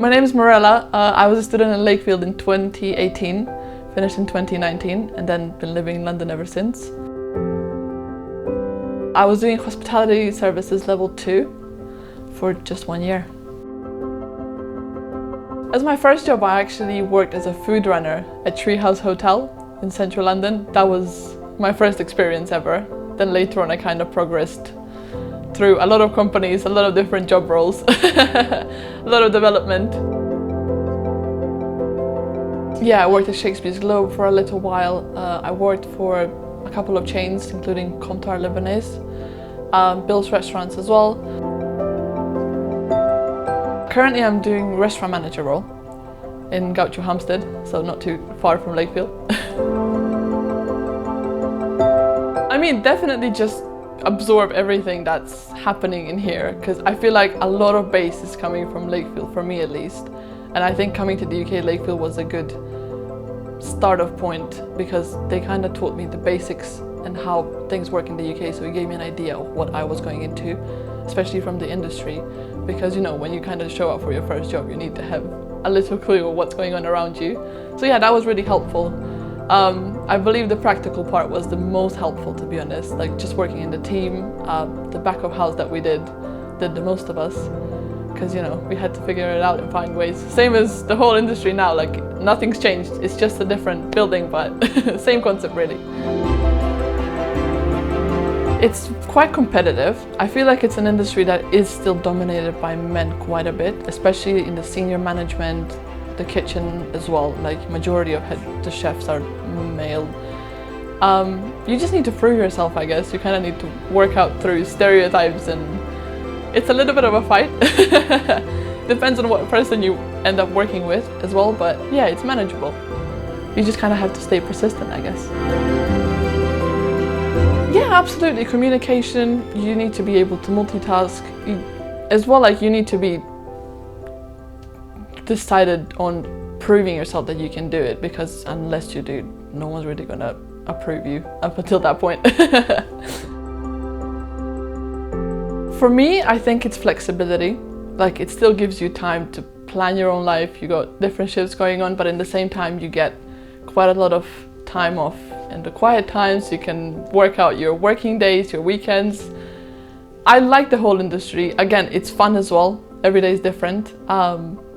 My name is Marela. I was a student in Lakefield in 2018, finished in 2019, and then been living in London ever since. I was doing hospitality services level 2 for just 1 year. As my first job, I actually worked as a food runner at Treehouse Hotel in central London. That was my first experience ever. Then later on I kind of progressed through a lot of companies, a lot of different job roles, a lot of development. Yeah, I worked at Shakespeare's Globe for a little while. I worked for a couple of chains, including Comptoir Lebanese, Bill's restaurants as well. Currently I'm doing restaurant manager role in Gaucho Hampstead, so not too far from Lakefield. I mean, definitely just absorb everything that's happening in here, because I feel like a lot of base is coming from Lakefield, for me at least. And I think coming to the UK, Lakefield was a good start-off point because they kind of taught me the basics and how things work in the UK, so it gave me an idea of what I was going into, especially from the industry. Because, you know, when you kind of show up for your first job, you need to have a little clue of what's going on around you. So yeah, that was really helpful. I believe the practical part was the most helpful, to be honest. Like just working in the team, the back of house that we did the most of us. Because, you know, we had to figure it out and find ways. Same as the whole industry now, like nothing's changed. It's just a different building, but same concept really. It's quite competitive. I feel like it's an industry that is still dominated by men quite a bit, especially in the senior management, the kitchen as well. Like majority of the chefs are male. You just need to prove yourself, I guess. You kind of need to work out through stereotypes, and it's a little bit of a fight. Depends on what person you end up working with as well, but yeah, it's manageable. You just kind of have to stay persistent, I guess. Yeah, absolutely. Communication, you need to be able to multitask. As well, like you need to be decided on proving yourself that you can do it, because unless you do, no one's really gonna approve you up until that point. For me, I think it's flexibility. Like it still gives you time to plan your own life. You got different shifts going on, but in the same time you get quite a lot of time off. In the quiet times, you can work out your working days, your weekends. I like the whole industry. Again, it's fun as well. Every day is different.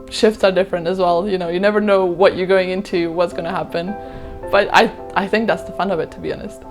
Shifts are different as well. You know, you never know what you're going into, what's going to happen. But I think that's the fun of it, to be honest.